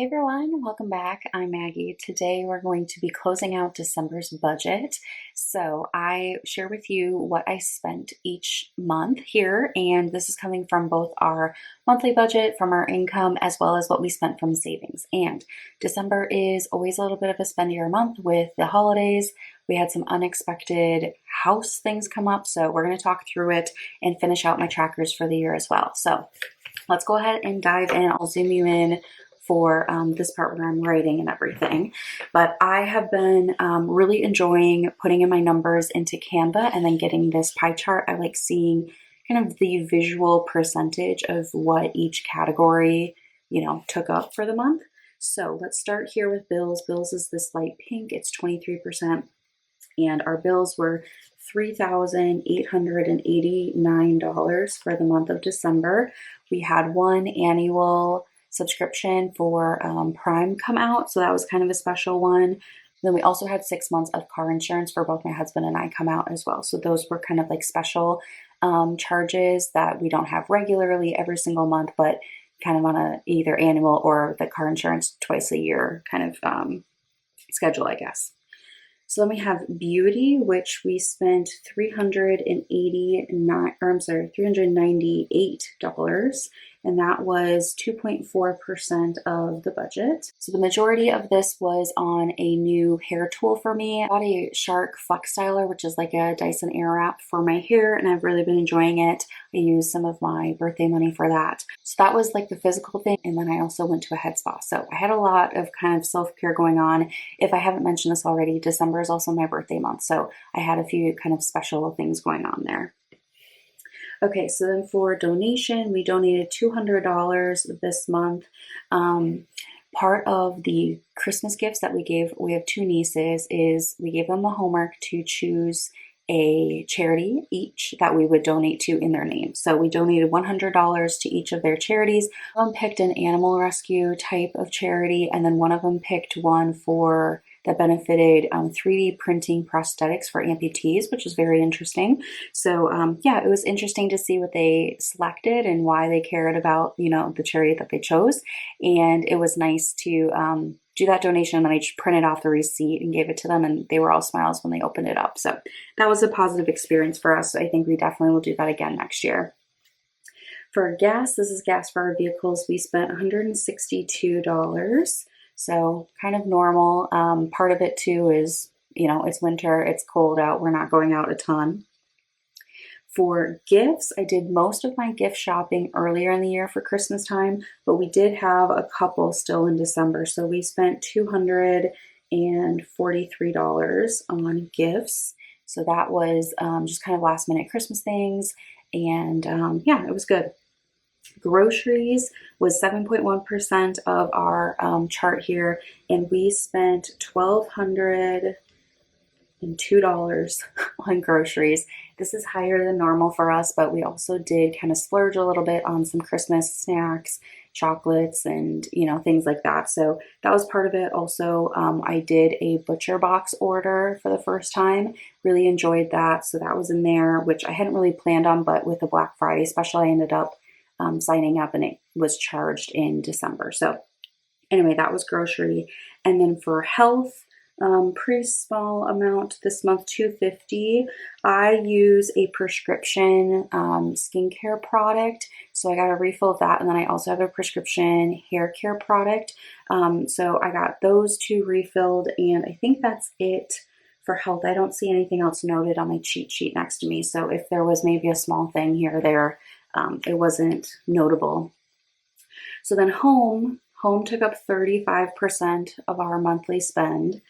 Hey everyone, welcome back. I'm Maggie. Today we're going to be closing out December's budget. So I share with you what I spent each month here, and this is coming from both our monthly budget from our income as well as what we spent from savings. And December is always a little bit of a spendier month with the holidays. We had some unexpected house things come up, so we're going to talk through it and finish out my trackers for the year as well. So let's go ahead and dive in. I'll zoom you in for this part where I'm writing and everything. But I have been really enjoying putting in my numbers into Canva and then getting this pie chart. I like seeing kind of the visual percentage of what each category, took up for the month. So let's start here with bills. Bills is this light pink, it's 23%. And our bills were $3,889 for the month of December. We had one annual subscription for Prime come out, so that was kind of a special one. Then we also had 6 months of car insurance for both my husband and I come out as well. So those were kind of like special charges that we don't have regularly every single month, but kind of on a either annual or the car insurance twice a year kind of schedule, I guess. So then we have beauty, which we spent $398, and that was 2.4% of the budget. So the majority of this was on a new hair tool for me. I got a Shark Flex Styler, which is like a Dyson Airwrap for my hair, and I've really been enjoying it. I used some of my birthday money for that. So that was like the physical thing, and then I also went to a head spa. So I had a lot of kind of self-care going on. If I haven't mentioned this already, December is also my birthday month, so I had a few kind of special things going on there. Okay, so then for donation, we donated $200 this month. Part of the Christmas gifts that we have two nieces, is we gave them the homework to choose a charity each that we would donate to in their name. So we donated $100 to each of their charities. One picked an animal rescue type of charity, and then one of them picked one that benefited 3D printing prosthetics for amputees, which was very interesting. So yeah, it was interesting to see what they selected and why they cared about, the charity that they chose. And it was nice to do that donation, and then I just printed off the receipt and gave it to them, and they were all smiles when they opened it up. So that was a positive experience for us. So I think we definitely will do that again next year. For gas, this is gas for our vehicles. We spent $162. So kind of normal. Part of it too is, it's winter, it's cold out, we're not going out a ton. For gifts, I did most of my gift shopping earlier in the year for Christmas time, but we did have a couple still in December. So we spent $243 on gifts. So that was just kind of last minute Christmas things. And yeah, it was good. Groceries was 7.1% of our chart here, and we spent $1,202 on groceries. This is higher than normal for us, but we also did kind of splurge a little bit on some Christmas snacks, chocolates, and things like that. So that was part of it. Also, I did a butcher box order for the first time. Really enjoyed that. So that was in there, which I hadn't really planned on, but with the Black Friday special, I ended up signing up, and it was charged in December. So anyway, that was grocery. And then for health, pretty small amount this month, $250. I use a prescription skincare product, so I got a refill of that, and then I also have a prescription hair care product. So I got those two refilled, and I think that's it for health. I don't see anything else noted on my cheat sheet next to me, so if there was maybe a small thing here or there, it wasn't notable. So then home took up 35% of our monthly spend.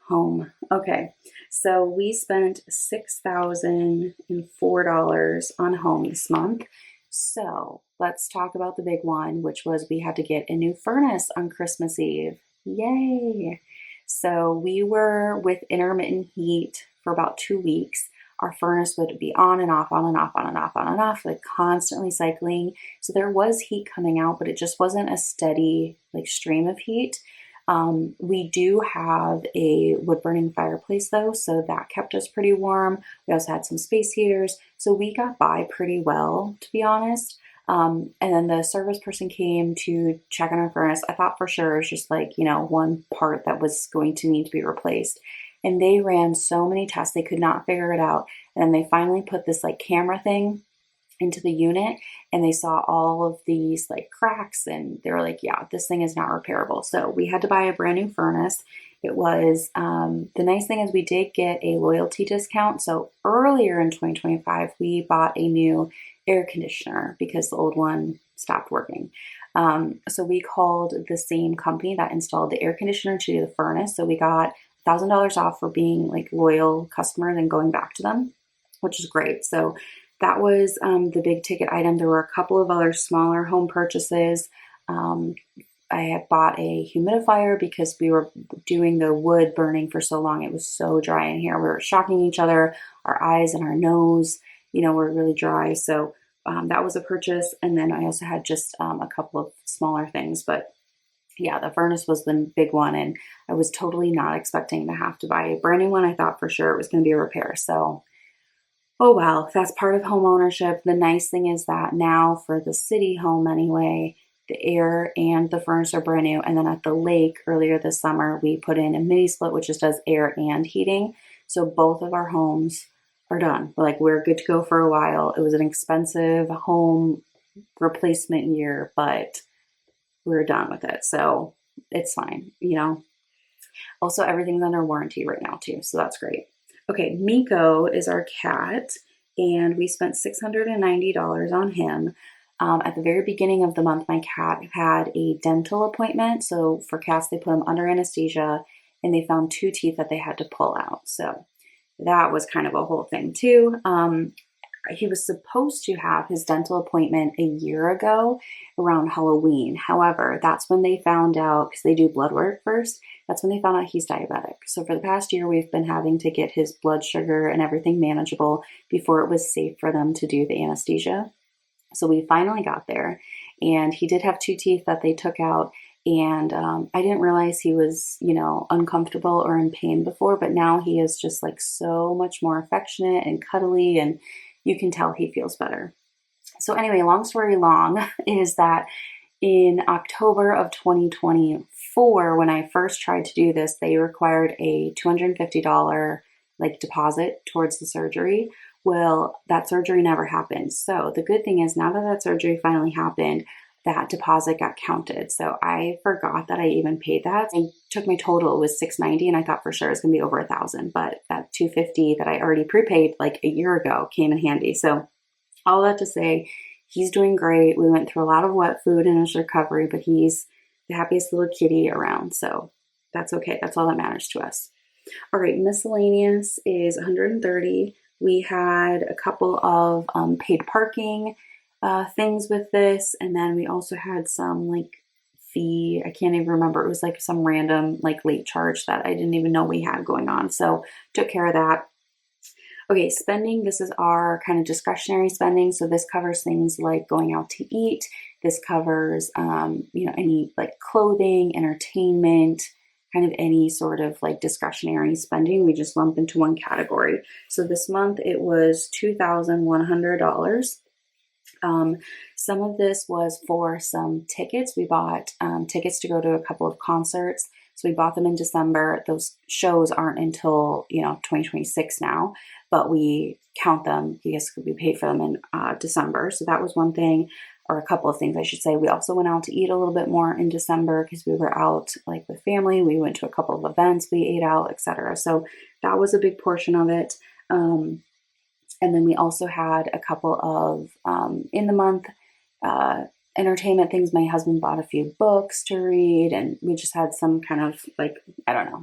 Home. Okay, so we spent $6,004 on home this month. So let's talk about the big one, which was we had to get a new furnace on Christmas Eve. Yay! So we were with intermittent heat for about 2 weeks. Our furnace would be on and off, on and off, on and off, on and off, like constantly cycling. So there was heat coming out, but it just wasn't a steady stream of heat. We do have a wood burning fireplace though, so that kept us pretty warm. We also had some space heaters, so we got by pretty well, to be honest. And then the service person came to check on our furnace. I thought for sure it was just like, one part that was going to need to be replaced. And they ran so many tests, they could not figure it out. And then they finally put this like camera thing into the unit, and they saw all of these like cracks, and they were like, yeah, this thing is not repairable. So we had to buy a brand new furnace. It was the nice thing is we did get a loyalty discount. So earlier in 2025 we bought a new air conditioner because the old one stopped working. So we called the same company that installed the air conditioner to the furnace. So we got $1,000 off for being like loyal customers and going back to them, which is great. So that was the big ticket item. There were a couple of other smaller home purchases. I had bought a humidifier because we were doing the wood burning for so long. It was so dry in here. We were shocking each other. Our eyes and our nose, were really dry. So that was a purchase. And then I also had just a couple of smaller things. But yeah, the furnace was the big one. And I was totally not expecting to have to buy a brand new one. I thought for sure it was going to be a repair. So oh well, that's part of home ownership. The nice thing is that now for the city home anyway, the air and the furnace are brand new. And then at the lake earlier this summer, we put in a mini split, which just does air and heating. So both of our homes are done. We're good to go for a while. It was an expensive home replacement year, but we're done with it. So it's fine, Also, everything's under warranty right now too. So that's great. Okay, Miko is our cat, and we spent $690 on him. At the very beginning of the month, my cat had a dental appointment. So for cats, they put him under anesthesia, and they found 2 teeth that they had to pull out. So that was kind of a whole thing too. He was supposed to have his dental appointment a year ago around Halloween. However, that's when they found out, because they do blood work first, that's when they found out he's diabetic. So for the past year, we've been having to get his blood sugar and everything manageable before it was safe for them to do the anesthesia. So we finally got there, and he did have 2 teeth that they took out. And I didn't realize he was, uncomfortable or in pain before, but now he is just like so much more affectionate and cuddly, and you can tell he feels better. So anyway, long story long is that in October of 2024, when I first tried to do this, they required a $250 deposit towards the surgery. Well, that surgery never happened. So the good thing is now that surgery finally happened, that deposit got counted. So I forgot that I even paid that. I took my total, it was $690, and I thought for sure it was gonna be over $1,000, but that $250 that I already prepaid like a year ago came in handy. So all that to say, he's doing great. We went through a lot of wet food in his recovery, but he's the happiest little kitty around. So that's okay. That's all that matters to us. All right, miscellaneous is $130. We had a couple of paid parking things with this, and then we also had some fee. I can't even remember. It was like some random late charge that I didn't even know we had going on. So took care of that. Okay, spending. This is our kind of discretionary spending. So this covers things like going out to eat. This covers any clothing, entertainment, kind of any sort of discretionary spending. We just lump into one category. So this month it was $2,100. Some of this was for some tickets. We bought tickets to go to a couple of concerts. So we bought them in December. Those shows aren't until, 2026 now, but we count them because we paid for them in December. So that was one thing, or a couple of things I should say. We also went out to eat a little bit more in December because we were out with family. We went to a couple of events, we ate out, etc. So that was a big portion of it. And then we also had a couple of, in the month, entertainment things. My husband bought a few books to read, and we just had some kind of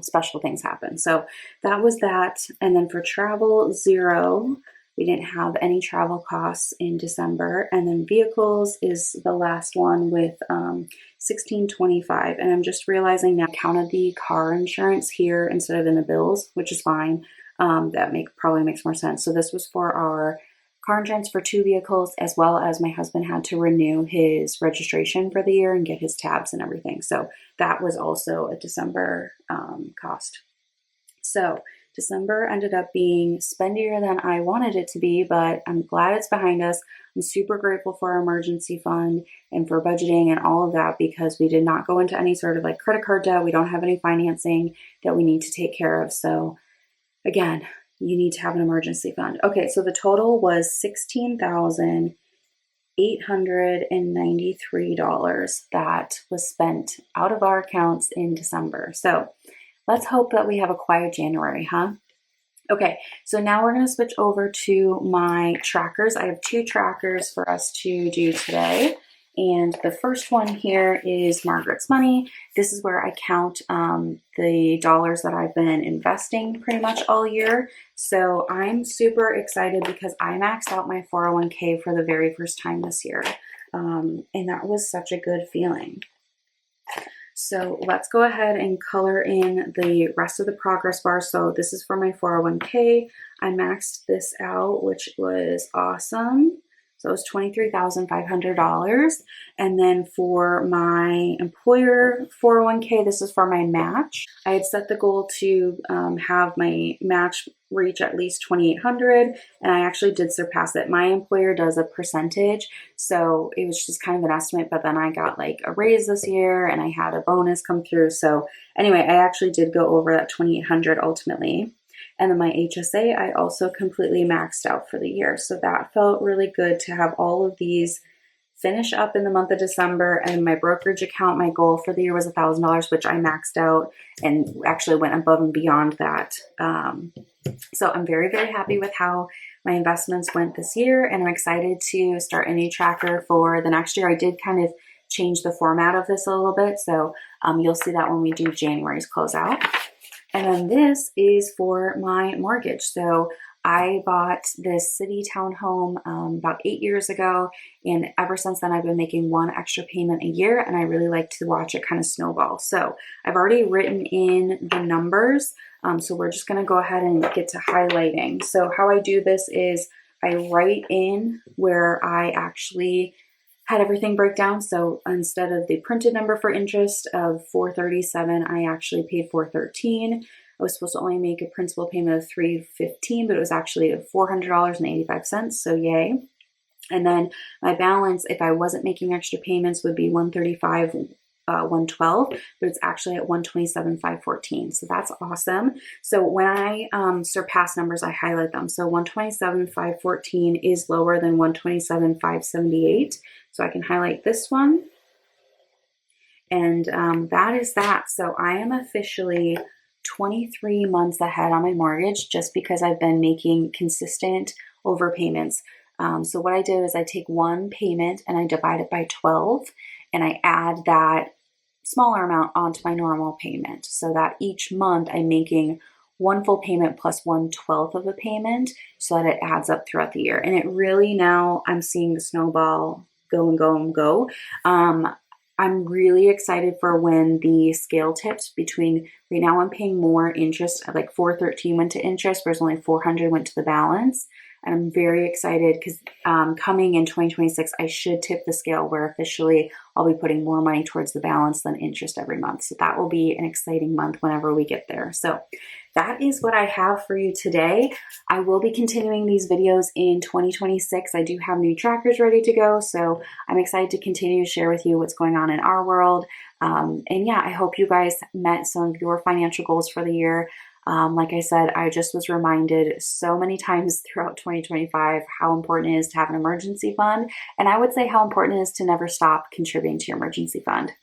special things happen. So that was that. And then for travel, $0. We didn't have any travel costs in December. And then vehicles is the last one with $1,625. And I'm just realizing now I counted the car insurance here instead of in the bills, which is fine. That probably makes more sense. So this was for our car insurance for 2 vehicles, as well as my husband had to renew his registration for the year and get his tabs and everything. So that was also a December cost. So December ended up being spendier than I wanted it to be, but I'm glad it's behind us. I'm super grateful for our emergency fund and for budgeting and all of that, because we did not go into any sort of like credit card debt. We don't have any financing that we need to take care of. So again, you need to have an emergency fund. Okay, so the total was $16,893 that was spent out of our accounts in December. So let's hope that we have a quiet January, huh? Okay, so now we're going to switch over to my trackers. I have 2 trackers for us to do today. And the first one here is Margaret's Money. This is where I count the dollars that I've been investing pretty much all year. So I'm super excited because I maxed out my 401k for the very first time this year. And that was such a good feeling. So let's go ahead and color in the rest of the progress bar. So this is for my 401k. I maxed this out, which was awesome. So it was $23,500. And then for my employer 401k, this is for my match. I had set the goal to have my match reach at least $2,800, and I actually did surpass it. My employer does a percentage, so it was just kind of an estimate, but then I got like a raise this year and I had a bonus come through. So anyway, I actually did go over that $2,800 ultimately. And then my HSA, I also completely maxed out for the year. So that felt really good to have all of these finish up in the month of December. And my brokerage account, my goal for the year was $1,000, which I maxed out and actually went above and beyond that. So I'm very, very happy with how my investments went this year, and I'm excited to start a new tracker for the next year. I did kind of change the format of this a little bit, so you'll see that when we do January's closeout. And then this is for my mortgage. So I bought this city townhome about 8 years ago, and ever since then I've been making one extra payment a year, and I really like to watch it kind of snowball. So I've already written in the numbers, so we're just going to go ahead and get to highlighting. So how I do this is I write in where I actually had everything break down. So instead of the printed number for interest of $437, I actually paid $413. I was supposed to only make a principal payment of $315, but it was actually $400.85. So yay. And then my balance, if I wasn't making extra payments, would be $135, $112, but it's actually at $127, $514. So that's awesome. So when I surpass numbers, I highlight them. So $127, $514 is lower than $127, $578. So I can highlight this one. And that is that. So I am officially 23 months ahead on my mortgage just because I've been making consistent overpayments. So what I did is I take one payment and I divide it by 12, and I add that smaller amount onto my normal payment, so that each month I'm making one full payment plus 1/12 of a payment, so that it adds up throughout the year. And it really, now I'm seeing the snowball go and go and go. I'm really excited for when the scale tips between, right now I'm paying more interest, like $413 went to interest, whereas only $400 went to the balance. And I'm very excited because coming in 2026, I should tip the scale where officially I'll be putting more money towards the balance than interest every month. So that will be an exciting month whenever we get there. So that is what I have for you today. I will be continuing these videos in 2026. I do have new trackers ready to go. So I'm excited to continue to share with you what's going on in our world. And yeah, I hope you guys met some of your financial goals for the year. Like I said, I just was reminded so many times throughout 2025 how important it is to have an emergency fund. And I would say how important it is to never stop contributing to your emergency fund.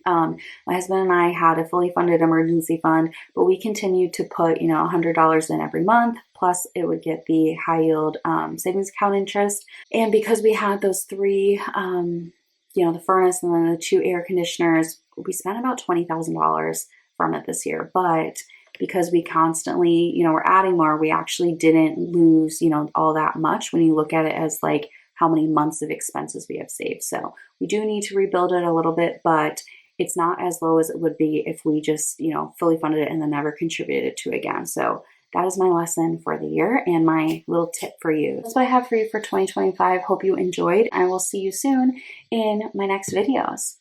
My husband and I had a fully funded emergency fund, but we continued to put, $100 in every month. Plus it would get the high yield savings account interest. And because we had those three, the furnace and then the 2 air conditioners, we spent about $20,000 from it this year. But because we constantly, we're adding more, we actually didn't lose, all that much when you look at it as like how many months of expenses we have saved. So we do need to rebuild it a little bit, but it's not as low as it would be if we just, fully funded it and then never contributed it to it again. So that is my lesson for the year and my little tip for you. That's what I have for you for 2025. Hope you enjoyed. I will see you soon in my next videos.